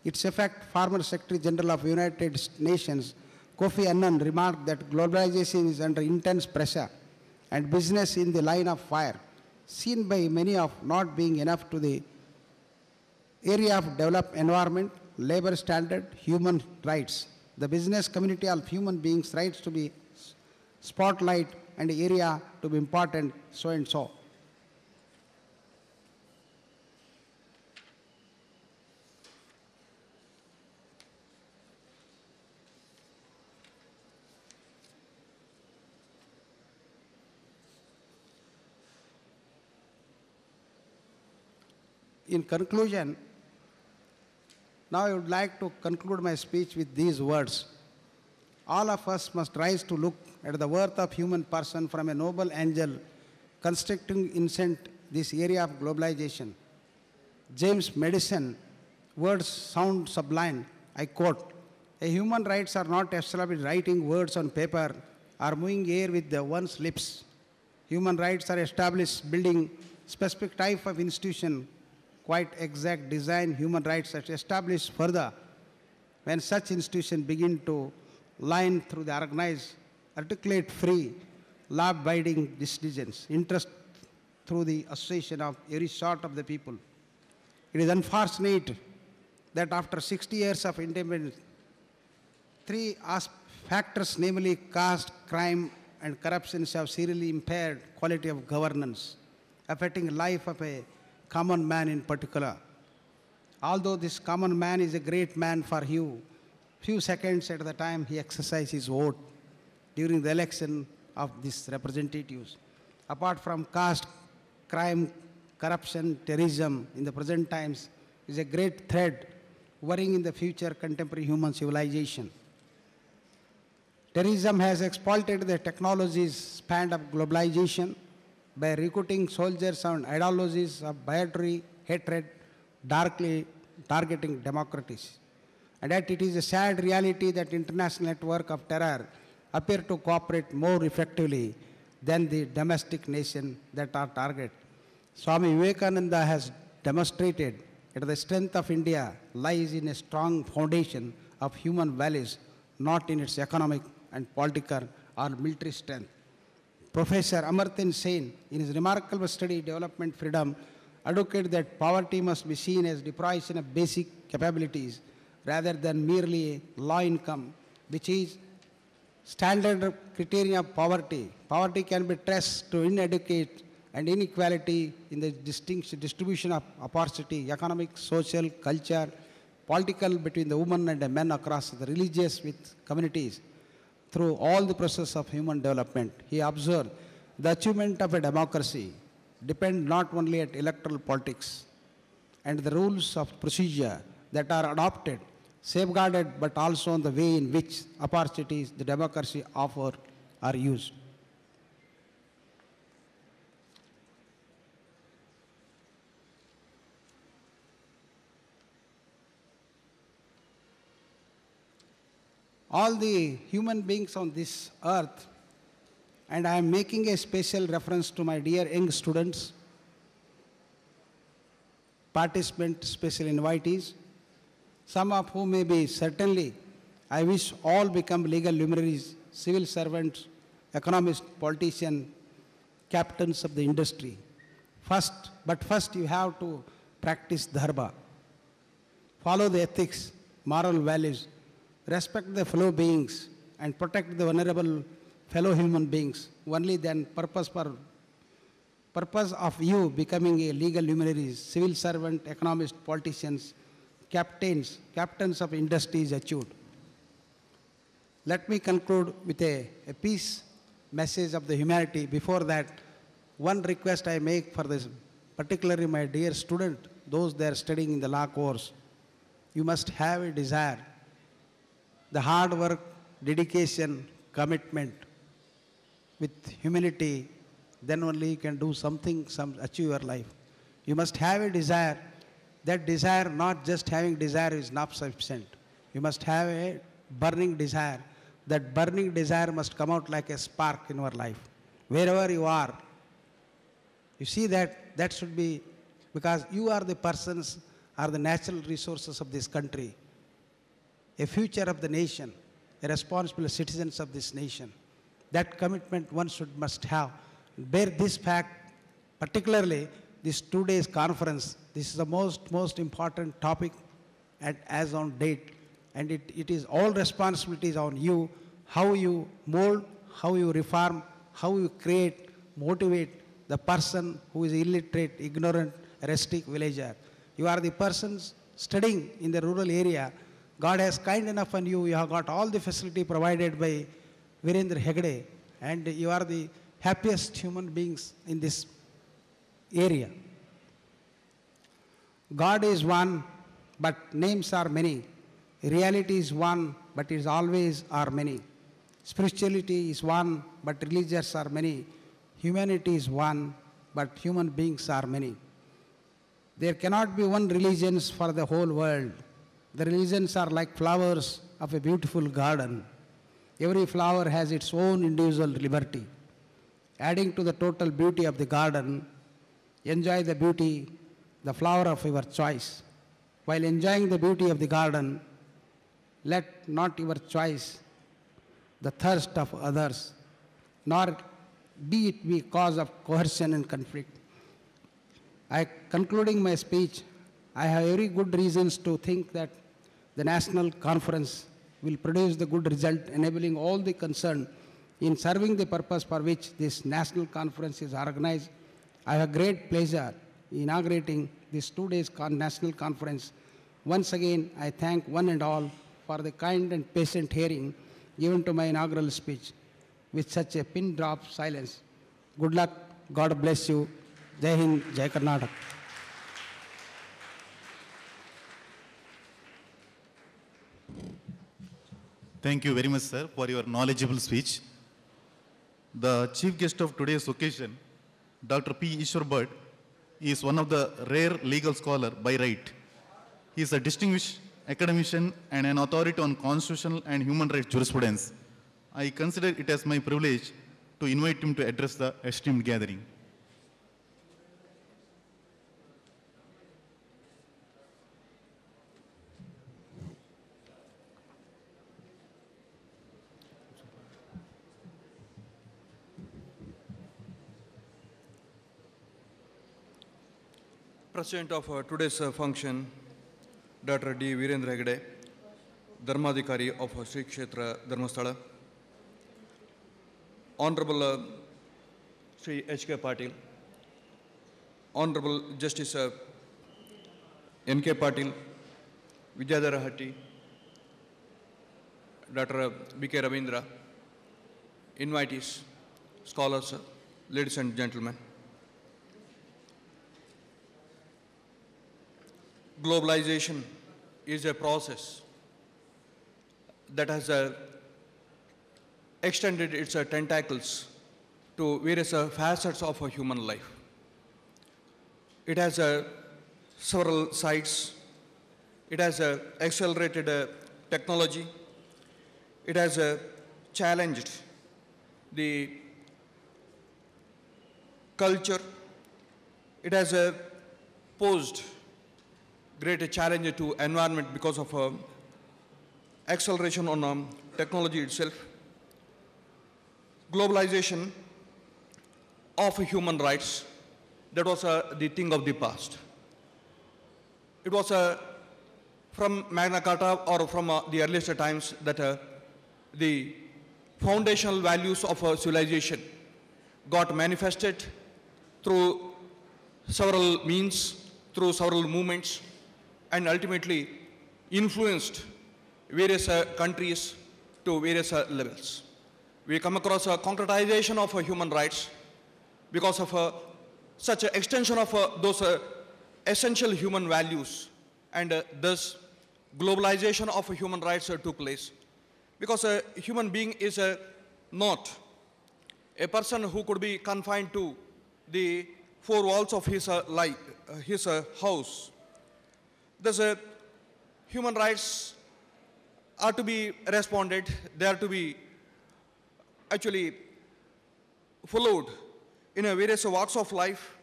its effect, former Secretary General of United Nations Kofi Annan remarked that globalization is under intense pressure and business in the line of fire, seen by many of not being enough to the area of developed environment, labor standard, human rights. The business community of human beings' rights to be spotlight and area to be important, so and so. In conclusion, now I would like to conclude my speech with these words. All of us must rise to look at the worth of human person from a noble angel constructing incent this area of globalization. James Madison words sound sublime. I quote, "A human rights are not established writing words on paper or moving air with one's lips. Human rights are established building specific type of institution, quite exact design human rights are established further when such institutions begin to line through the organized, articulate free, law-abiding decisions, interest through the association of every sort of the people. It is unfortunate that after 60 years of independence, three factors, namely caste, crime, and corruption, have seriously impaired quality of governance, affecting life of a common man in particular. Although this common man is a great man for few seconds at the time he exercises his vote during the election of these representatives. Apart from caste, crime, corruption, terrorism in the present times is a great threat worrying in the future contemporary human civilization. Terrorism has exploited the technologies span of globalization by recruiting soldiers on ideologies of bigotry, hatred, darkly targeting democracies. And yet it is a sad reality that international network of terror appear to cooperate more effectively than the domestic nation that are targeted. Swami Vivekananda has demonstrated that the strength of India lies in a strong foundation of human values, not in its economic and political or military strength. Professor Amartya Sen, in his remarkable study, Development Freedom, advocated that poverty must be seen as deprivation of basic capabilities rather than merely low income, which is standard criterion of poverty. Poverty can be traced to inadequate and inequality in the distribution of opportunity, economic, social, culture, political between the women and the men across the religious with communities through all the process of human development. He observed the achievement of a democracy depend not only at electoral politics and the rules of procedure that are adopted, safeguarded, but also on the way in which opportunities the democracy offer are used. All the human beings on this earth, and I am making a special reference to my dear young students, participants, special invitees, some of whom may be certainly, I wish all become legal luminaries, civil servants, economists, politicians, captains of the industry. First you have to practice dharma, follow the ethics, moral values, respect the fellow beings, and protect the vulnerable fellow human beings. Only then purpose of you becoming a legal luminary, civil servant, economist, politicians, captains of industry is achieved. Let me conclude with a peace message of the humanity. Before that, one request I make for this, particularly my dear student, those that are studying in the law course, you must have a desire, the hard work, dedication, commitment, with humility, then only you can do something, achieve your life. You must have a desire. That desire, not just having desire is not sufficient. You must have a burning desire. That burning desire must come out like a spark in your life. Wherever you are, you see that should be, because you are the persons are the natural resources of this country, a future of the nation, a responsible citizens of this nation. That commitment one must have. Bear this fact, particularly this 2 days conference. This is the most important topic as on date, and it is all responsibilities on you, how you mold, how you reform, how you create, motivate the person who is illiterate, ignorant, rustic villager. You are the persons studying in the rural area. God has kind enough on you. You have got all the facility provided by Virendra Hegde, and you are the happiest human beings in this area. God is one, but names are many. Reality is one, but it is always are many. Spirituality is one, but religions are many. Humanity is one, but human beings are many. There cannot be one religion for the whole world. The religions are like flowers of a beautiful garden. Every flower has its own individual liberty. Adding to the total beauty of the garden, enjoy the beauty, the flower of your choice. While enjoying the beauty of the garden, let not your choice the thirst of others, nor be it be cause of coercion and conflict. Concluding my speech, I have very good reasons to think that the national conference will produce the good result, enabling all the concerned in serving the purpose for which this national conference is organized. I have great pleasure in inaugurating this 2 days national conference. Once again, I thank one and all for the kind and patient hearing given to my inaugural speech with such a pin drop silence. Good luck. God bless you. Jai Hind, Jai Karnataka. Thank you very much, sir, for your knowledgeable speech. The chief guest of today's occasion, Dr. P. Ishwar Bhatt, is one of the rare legal scholars by right. He is a distinguished academician and an authority on constitutional and human rights jurisprudence. I consider it as my privilege to invite him to address the esteemed gathering. President of today's function, Dr. D. Virendra Hegde, Dharmadhikari of Sri Kshetra Dharmasthala, Honorable Sri H.K. Patil, Honorable Justice N.K. Patil, Vidyadhara Hatti, Dr. B.K. Ravindra, invitees, scholars, ladies and gentlemen. Globalization is a process that has extended its tentacles to various facets of human life. It has several sides. It has accelerated technology. It has challenged the culture. It has posed great challenge to environment because of acceleration on technology itself. Globalization of human rights, that was the thing of the past. It was from Magna Carta or from the earliest times that the foundational values of civilization got manifested through several means, through several movements, and ultimately influenced various countries to various levels. We come across a concretization of human rights because of such an extension of those essential human values, and thus globalization of human rights took place. Because a human being is not a person who could be confined to the four walls of his life, his house. Thus, human rights are to be responded, they are to be actually followed in various walks of life.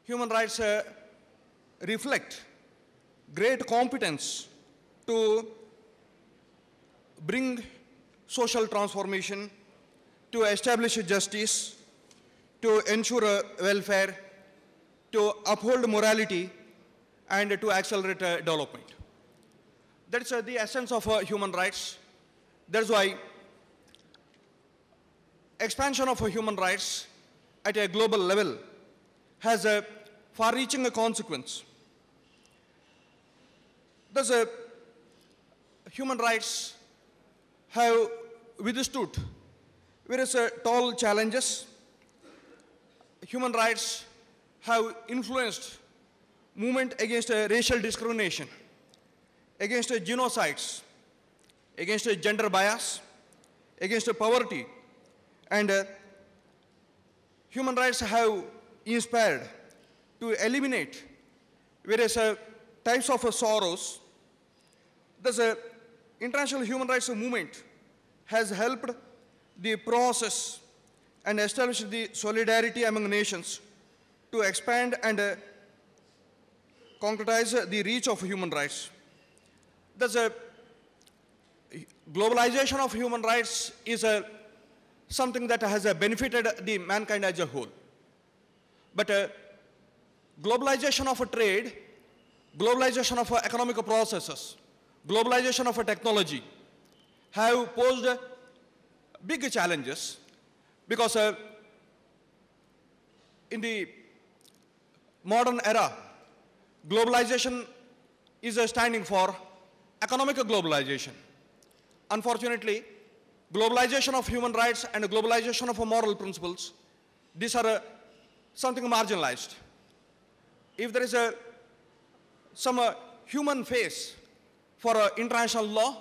Human rights reflect great competence to bring social transformation, to establish justice, to ensure welfare, to uphold morality, and to accelerate development. That's the essence of human rights. That's why expansion of human rights at a global level has a far-reaching consequence. Thus, human rights have withstood various tall challenges. Human rights have influenced movement against racial discrimination, against genocides, against gender bias, against poverty, and human rights have inspired to eliminate various types of sorrows. Thus, international human rights movement has helped the process and establish the solidarity among nations to expand and concretize the reach of human rights. Thus, globalization of human rights is something that has benefited the mankind as a whole. But globalization of trade, globalization of economic processes, globalization of technology have posed big challenges because in the modern era, globalization is standing for economic globalization. Unfortunately, globalization of human rights and globalization of moral principles, these are something marginalized. If there is some human face for international law,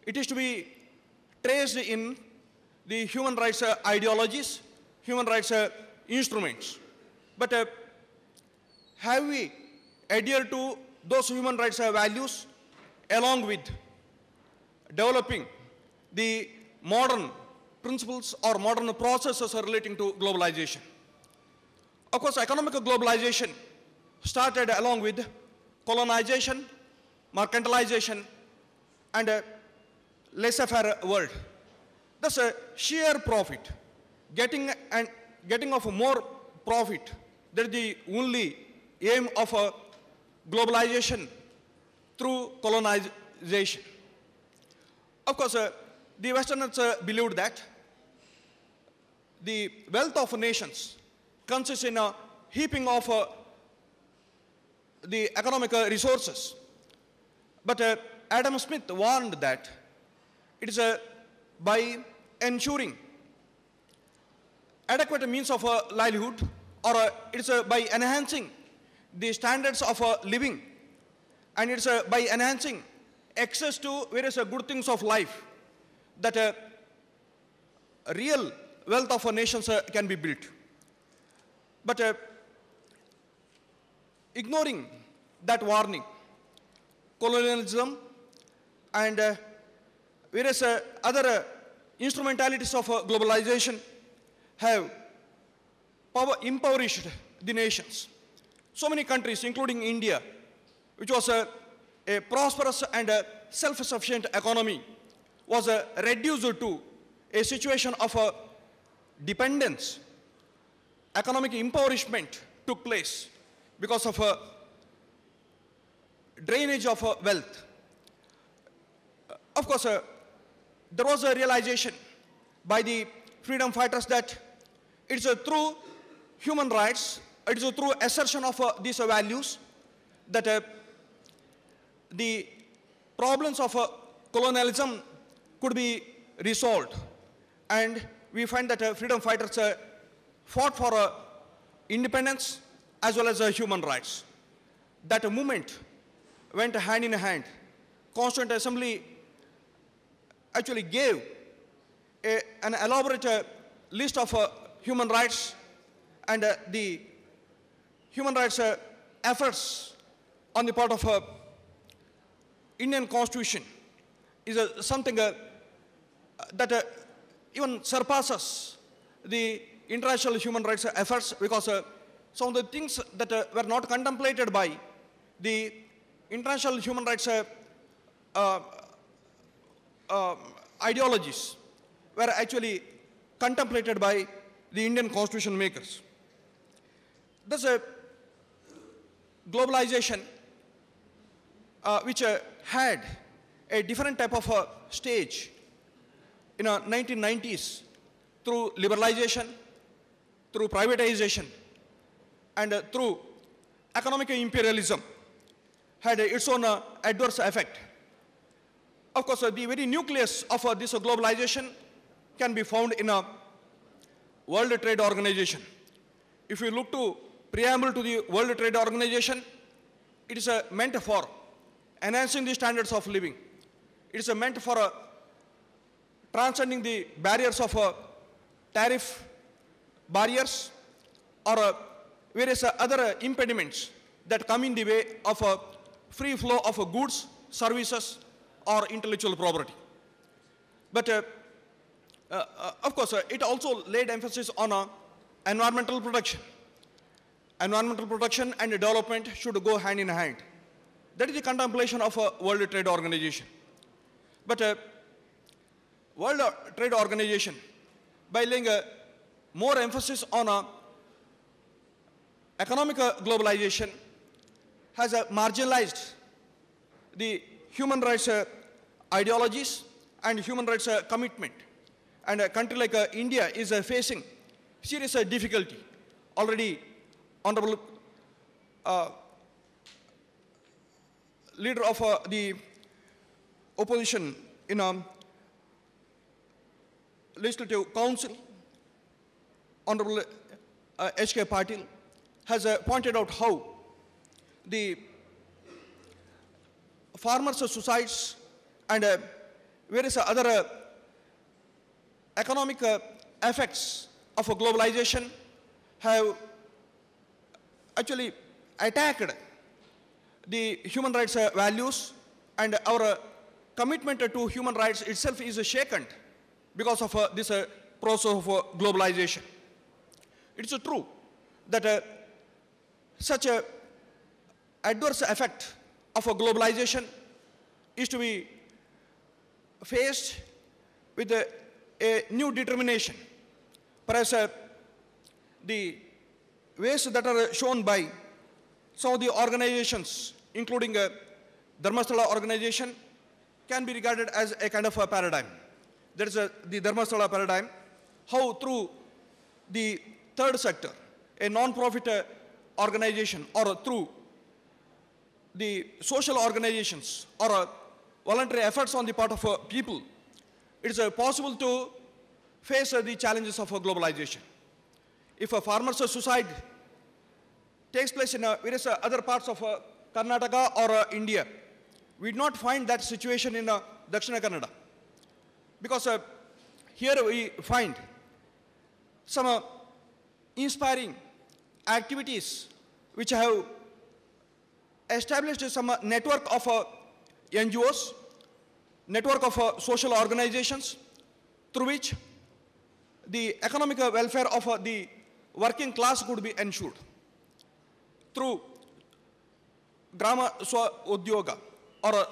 it is to be traced in the human rights ideologies, human rights instruments. But have we adhered to those human rights values along with developing the modern principles or modern processes relating to globalization? Of course, economic globalization started along with colonization, mercantilization, and a laissez-faire world. Thus, sheer profit, getting of more profit, that is the only aim of globalization through colonization. Of course, the Westerners believed that the wealth of nations consists in a heaping of the economic resources. But Adam Smith warned that it is by ensuring adequate means of livelihood, or it is by enhancing the standards of living, and it is by enhancing access to various good things of life that real wealth of nations can be built. But ignoring that warning, colonialism and various other instrumentalities of globalization have impoverished the nations. So many countries, including India, which was a prosperous and self-sufficient economy, was reduced to a situation of dependence. Economic impoverishment took place because of drainage of wealth. Of course, there was a realization by the freedom fighters that it's through human rights, it is through assertion of these values that the problems of colonialism could be resolved. And we find that freedom fighters fought for independence as well as human rights. That movement went hand in hand. Constituent Assembly actually gave an elaborate list of human rights, and the human rights efforts on the part of Indian Constitution is something that even surpasses the international human rights efforts, because some of the things that were not contemplated by the international human rights ideologies were actually contemplated by the Indian constitution makers. Thus, globalization, which had a different type of stage in the 1990s through liberalization, through privatization, and through economic imperialism, had its own adverse effect. Of course, the very nucleus of this globalization can be found in a World Trade Organization. If you look to preamble to the World Trade Organization, it is meant for enhancing the standards of living. It is meant for transcending the barriers of tariff barriers or various other impediments that come in the way of a free flow of goods, services, or intellectual property. But of course, it also laid emphasis on environmental protection. Environmental protection and development should go hand in hand. That is the contemplation of a World Trade Organization. But World Trade Organization, by laying more emphasis on economic globalization, has marginalized the human rights ideologies and human rights commitment. And a country like India is facing serious difficulty. Already, Honorable leader of the opposition in Legislative Council, Honorable H.K. Patil, has pointed out how the farmers' suicides and various other economic effects of globalization have actually attacked the human rights values, and our commitment to human rights itself is shaken because of this process of globalization. It's true that such a adverse effect of globalization is to be faced with a new determination. Perhaps the ways that are shown by some of the organizations, including Dharmasthala organization, can be regarded as a kind of a paradigm. There is the Dharmasthala paradigm, how through the third sector, a non-profit organization, or through the social organizations or voluntary efforts on the part of people, it is possible to face the challenges of globalization. If a farmer's suicide takes place in various other parts of Karnataka or India, we do not find that situation in Dakshina Kannada. Because here we find some inspiring activities which have established some network of NGOs, network of social organizations, through which the economic welfare of the working class could be ensured. Through Grama Swa Udyoga, or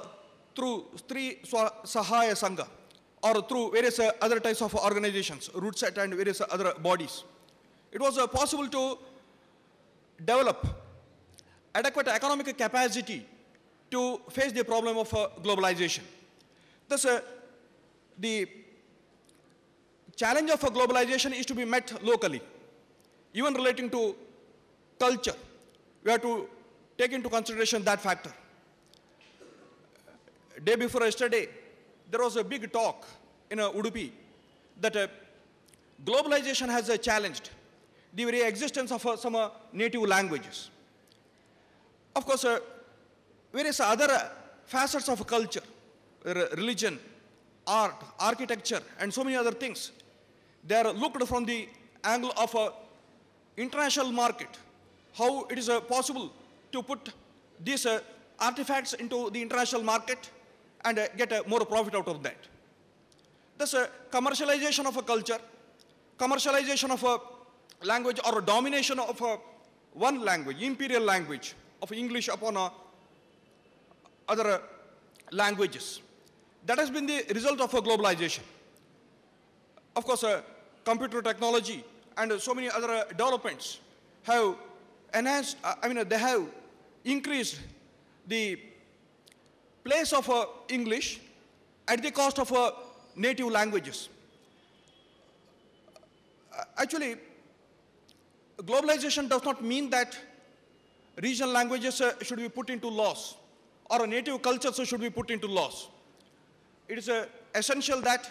through Stri Swa Sahaya Sangha, or through various other types of organizations, RootSet and various other bodies, it was possible to develop adequate economic capacity to face the problem of globalization. Thus, the challenge of globalization is to be met locally. Even relating to culture, we have to take into consideration that factor. Day before yesterday, there was a big talk in Udupi that globalization has challenged the very existence of some native languages. Of course, various other facets of culture, religion, art, architecture, and so many other things, they are looked from the angle of international market, how it is possible to put these artifacts into the international market and get more profit out of that. Thus, commercialization of a culture, commercialization of a language, or domination of one language, imperial language of English upon other languages. That has been the result of globalization. Of course, computer technology and so many other developments have enhanced, they have increased the place of English at the cost of native languages. Actually, globalization does not mean that regional languages should be put into loss or native cultures should be put into loss. It is essential that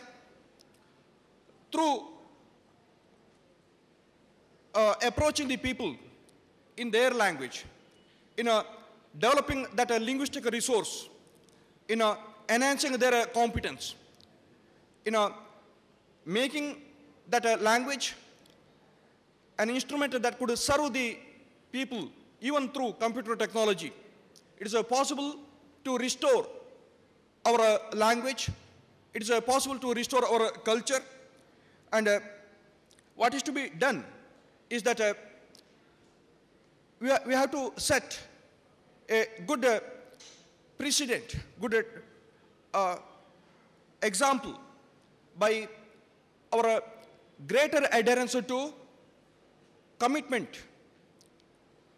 through approaching the people in their language, in developing that linguistic resource, in enhancing their competence, in making that language an instrument that could serve the people even through computer technology. It is possible to restore our language. It is possible to restore our culture. And what is to be done is that we have to set a good precedent, good example by our greater adherence to commitment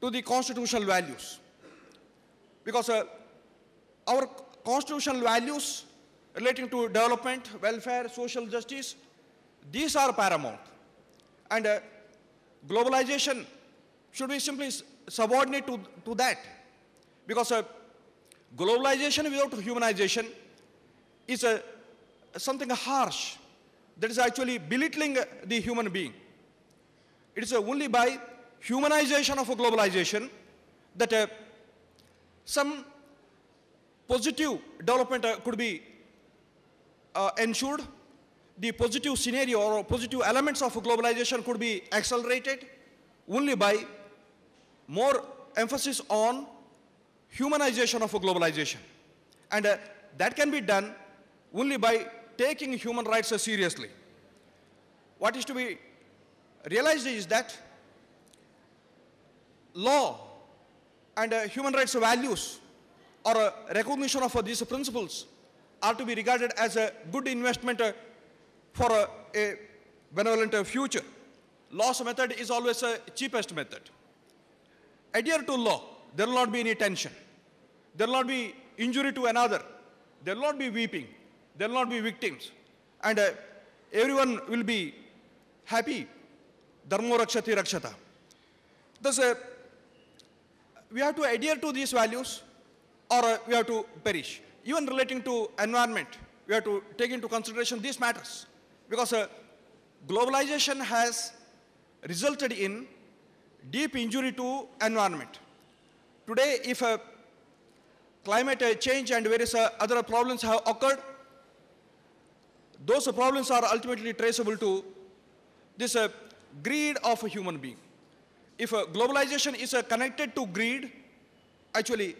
to the constitutional values. Because our constitutional values relating to development, welfare, social justice, these are paramount. And globalization should be simply subordinate to that. Because globalization without humanization is something harsh that is actually belittling the human being. It is only by humanization of globalization that some positive development could be ensured. The positive scenario or positive elements of globalization could be accelerated only by more emphasis on humanization of globalization. And that can be done only by taking human rights seriously. What is to be realized is that law and human rights values or recognition of these principles are to be regarded as a good investment for a benevolent future. Law's method is always the cheapest method. Adhere to law. There will not be any tension. There will not be injury to another. There will not be weeping. There will not be victims. And everyone will be happy. Dharmo rakshati rakshata. Thus, we have to adhere to these values or we have to perish. Even relating to environment, we have to take into consideration these matters. Because globalization has resulted in deep injury to environment. Today, if climate change and various other problems have occurred, those problems are ultimately traceable to this greed of a human being. If globalization is connected to greed, actually